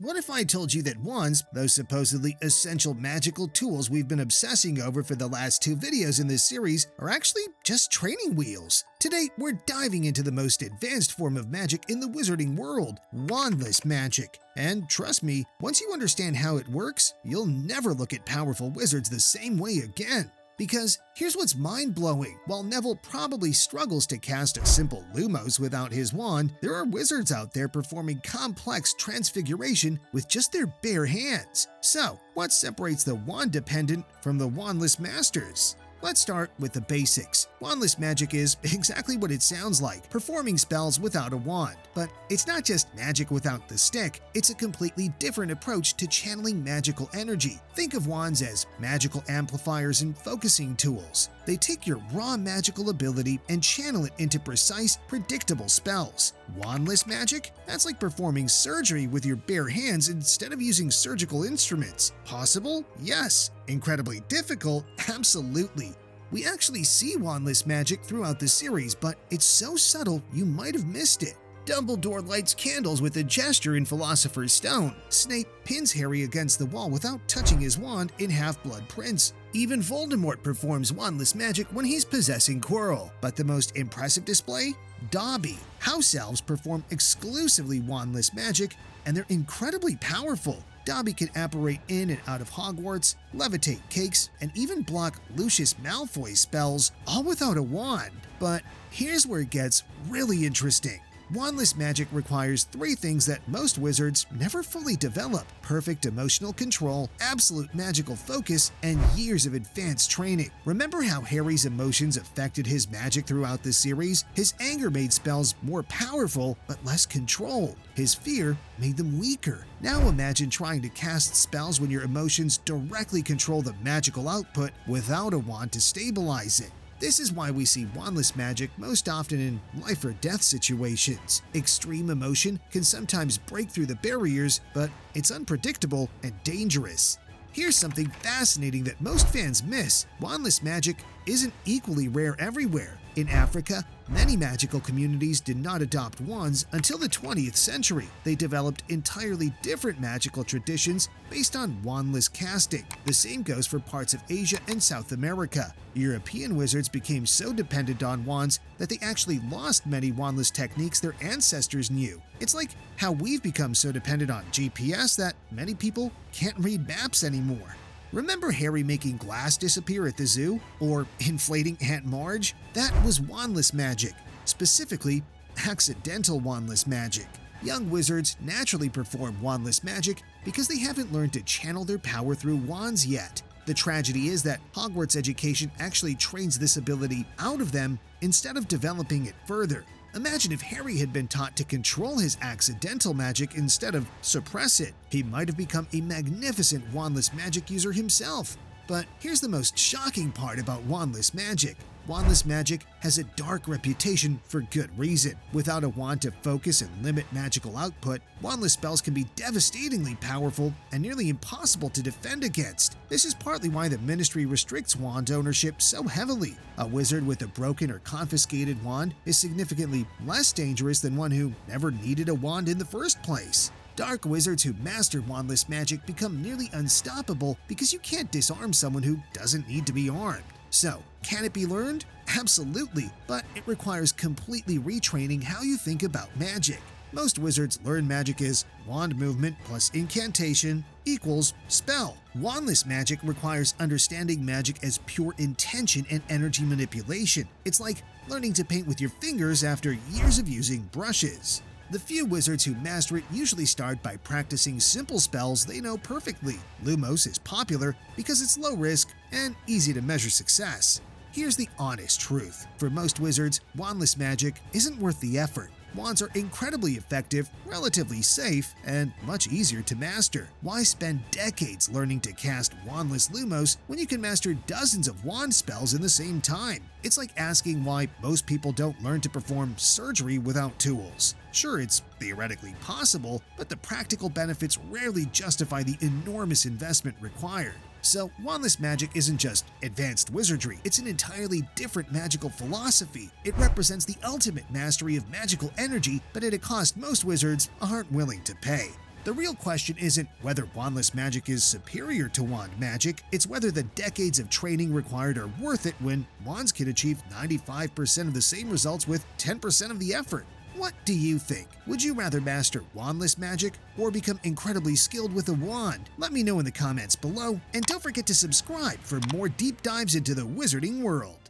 What if I told you that wands, those supposedly essential magical tools we've been obsessing over for the last 2 videos in this series, are actually just training wheels? Today, we're diving into the most advanced form of magic in the wizarding world, wandless magic. And trust me, once you understand how it works, you'll never look at powerful wizards the same way again. Because here's what's mind-blowing. While Neville probably struggles to cast a simple Lumos without his wand, there are wizards out there performing complex transfiguration with just their bare hands. So, what separates the wand-dependent from the wandless masters? Let's start with the basics. Wandless magic is exactly what it sounds like, performing spells without a wand. But it's not just magic without the stick, it's a completely different approach to channeling magical energy. Think of wands as magical amplifiers and focusing tools. They take your raw magical ability and channel it into precise, predictable spells. Wandless magic? That's like performing surgery with your bare hands instead of using surgical instruments. Possible? Yes. Incredibly difficult? Absolutely. We actually see wandless magic throughout the series, but it's so subtle you might have missed it. Dumbledore lights candles with a gesture in Philosopher's Stone. Snape pins Harry against the wall without touching his wand in Half-Blood Prince. Even Voldemort performs wandless magic when he's possessing Quirrell. But the most impressive display? Dobby. House-elves perform exclusively wandless magic, and they're incredibly powerful. Dobby can apparate in and out of Hogwarts, levitate cakes, and even block Lucius Malfoy's spells, all without a wand. But here's where it gets really interesting. Wandless magic requires 3 things that most wizards never fully develop: perfect emotional control, absolute magical focus, and years of advanced training. Remember how Harry's emotions affected his magic throughout the series? His anger made spells more powerful but less controlled. His fear made them weaker. Now imagine trying to cast spells when your emotions directly control the magical output without a wand to stabilize it. This is why we see wandless magic most often in life-or-death situations. Extreme emotion can sometimes break through the barriers, but it's unpredictable and dangerous. Here's something fascinating that most fans miss. Wandless magic isn't equally rare everywhere. In Africa, many magical communities did not adopt wands until the 20th century. They developed entirely different magical traditions based on wandless casting. The same goes for parts of Asia and South America. European wizards became so dependent on wands that they actually lost many wandless techniques their ancestors knew. It's like how we've become so dependent on GPS that many people can't read maps anymore. Remember Harry making glass disappear at the zoo? Or inflating Aunt Marge? That was wandless magic, specifically accidental wandless magic. Young wizards naturally perform wandless magic because they haven't learned to channel their power through wands yet. The tragedy is that Hogwarts education actually trains this ability out of them instead of developing it further. Imagine if Harry had been taught to control his accidental magic instead of suppress it. He might have become a magnificent wandless magic user himself. But here's the most shocking part about wandless magic. Wandless magic has a dark reputation for good reason. Without a wand to focus and limit magical output, wandless spells can be devastatingly powerful and nearly impossible to defend against. This is partly why the Ministry restricts wand ownership so heavily. A wizard with a broken or confiscated wand is significantly less dangerous than one who never needed a wand in the first place. Dark wizards who master wandless magic become nearly unstoppable because you can't disarm someone who doesn't need to be armed. So, can it be learned? Absolutely, but it requires completely retraining how you think about magic. Most wizards learn magic as wand movement plus incantation equals spell. Wandless magic requires understanding magic as pure intention and energy manipulation. It's like learning to paint with your fingers after years of using brushes. The few wizards who master it usually start by practicing simple spells they know perfectly. Lumos is popular because it's low risk and easy to measure success. Here's the honest truth. For most wizards, wandless magic isn't worth the effort. Wands are incredibly effective, relatively safe, and much easier to master. Why spend decades learning to cast wandless Lumos when you can master dozens of wand spells in the same time? It's like asking why most people don't learn to perform surgery without tools. Sure, it's theoretically possible, but the practical benefits rarely justify the enormous investment required. So, wandless magic isn't just advanced wizardry, it's an entirely different magical philosophy. It represents the ultimate mastery of magical energy, but at a cost most wizards aren't willing to pay. The real question isn't whether wandless magic is superior to wand magic, it's whether the decades of training required are worth it when wands can achieve 95% of the same results with 10% of the effort. What do you think? Would you rather master wandless magic or become incredibly skilled with a wand? Let me know in the comments below, and don't forget to subscribe for more deep dives into the wizarding world.